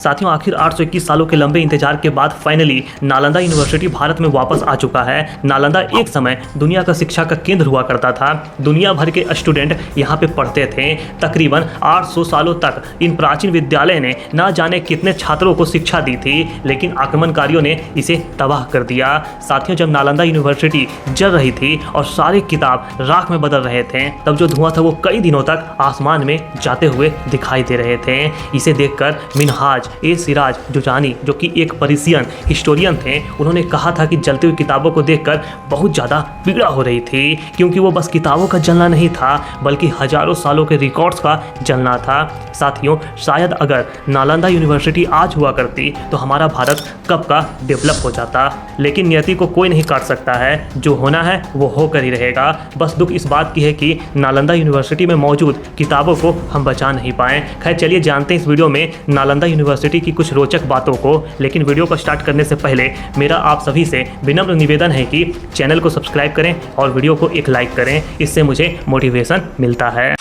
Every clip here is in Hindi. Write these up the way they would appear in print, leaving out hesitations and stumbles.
साथियों, आखिर 821 सालों के लंबे इंतजार के बाद फाइनली नालंदा यूनिवर्सिटी भारत में वापस आ चुका है। नालंदा एक समय दुनिया का शिक्षा का केंद्र हुआ करता था। दुनिया भर के स्टूडेंट यहाँ पे पढ़ते थे। तकरीबन 800 सालों तक इन प्राचीन विद्यालय ने ना जाने कितने छात्रों को शिक्षा दी थी, लेकिन आक्रमणकारियों ने इसे तबाह कर दिया। साथियों, जब नालंदा यूनिवर्सिटी जल रही थी और सारे किताब राख में बदल रहे थे, तब जो धुआं था वो कई दिनों तक आसमान में जाते हुए दिखाई दे रहे थे। इसे देखकर मिनहाज ए सिराज जुजानी, जो कि एक पर्शियन हिस्टोरियन थे, उन्होंने कहा था कि जलती हुई किताबों को देखकर बहुत ज़्यादा पीड़ा हो रही थी, क्योंकि वो बस किताबों का जलना नहीं था बल्कि हजारों सालों के रिकॉर्ड्स का जलना था। साथियों, शायद अगर नालंदा यूनिवर्सिटी आज हुआ करती तो हमारा भारत कब का डेवलप हो जाता, लेकिन नियति को कोई नहीं काट सकता है। जो होना है वो होकर ही रहेगा। बस दुख इस बात की है कि नालंदा यूनिवर्सिटी में मौजूद किताबों को हम बचा नहीं पाए। खैर, चलिए जानते हैं इस वीडियो में नालंदा यूनिवर्सिटी की कुछ रोचक बातों को। लेकिन वीडियो को स्टार्ट करने से पहले मेरा आप सभी से विनम्र निवेदन है कि चैनल को सब्सक्राइब करें और वीडियो को एक लाइक करें, इससे मुझे मोटिवेशन मिलता है।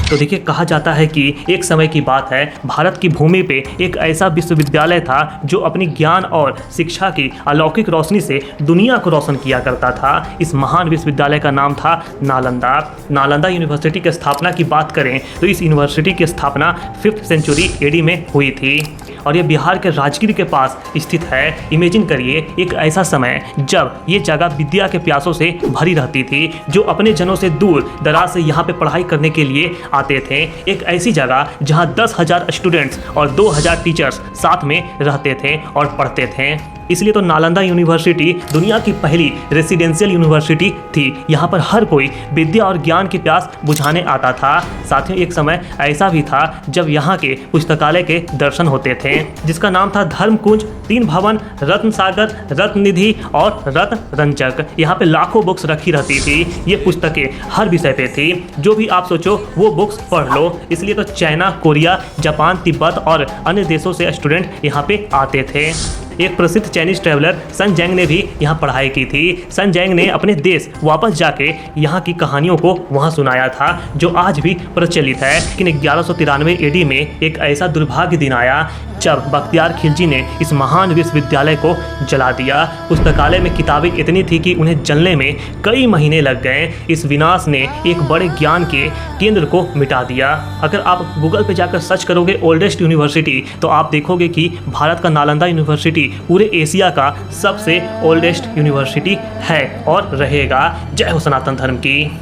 तो देखिए, कहा जाता है कि एक समय की बात है, भारत की भूमि पे एक ऐसा विश्वविद्यालय था जो अपनी ज्ञान और शिक्षा की अलौकिक रोशनी से दुनिया को रोशन किया करता था। इस महान विश्वविद्यालय का नाम था नालंदा। नालंदा यूनिवर्सिटी की स्थापना की बात करें तो इस यूनिवर्सिटी की स्थापना 5th सेंचुरी एडी में हुई थी और ये बिहार के राजगीर के पास स्थित है। इमेजिन करिए एक ऐसा समय जब ये जगह विद्या के प्यासों से भरी रहती थी, जो अपने जनों से दूर दराज से यहाँ पे पढ़ाई करने के लिए आते थे। एक ऐसी जगह जहाँ 10,000 स्टूडेंट्स और 2,000 टीचर्स साथ में रहते थे और पढ़ते थे। इसलिए तो नालंदा यूनिवर्सिटी दुनिया की पहली रेसिडेंशियल यूनिवर्सिटी थी। यहाँ पर हर कोई विद्या और ज्ञान की प्यास बुझाने आता था। साथियों, एक समय ऐसा भी था जब यहाँ के पुस्तकालय के दर्शन होते थे, जिसका नाम था धर्मकुंज, 3 भवन, रत्न सागर, रत्न निधि और रत्न रंजक। यहाँ पे लाखों बुक्स रखी रहती थी। ये पुस्तकें हर विषय पे थी, जो भी आप सोचो वो बुक्स पढ़ लो। इसलिए तो चाइना, कोरिया, जापान, तिब्बत और अन्य देशों से स्टूडेंट यहाँ पे आते थे। एक प्रसिद्ध चाइनीज ट्रैवलर सन जैंग ने भी यहाँ पढ़ाई की थी। सन जैंग ने अपने देश वापस जाके यहाँ की कहानियों को वहाँ सुनाया था, जो आज भी प्रचलित है। लेकिन 1193 एडी में एक ऐसा दुर्भाग्य दिन आया जब बख्तियार खिलजी ने इस महान विश्वविद्यालय को जला दिया। पुस्तकालय में किताबें इतनी थी कि उन्हें जलने में कई महीने लग गए। इस विनाश ने एक बड़े ज्ञान के केंद्र को मिटा दिया। अगर आप गूगल पे जाकर सर्च करोगे ओल्डेस्ट यूनिवर्सिटी, तो आप देखोगे कि भारत का नालंदा यूनिवर्सिटी पूरे एशिया का सबसे ओल्डेस्ट यूनिवर्सिटी है और रहेगा। जय हो सनातन धर्म की।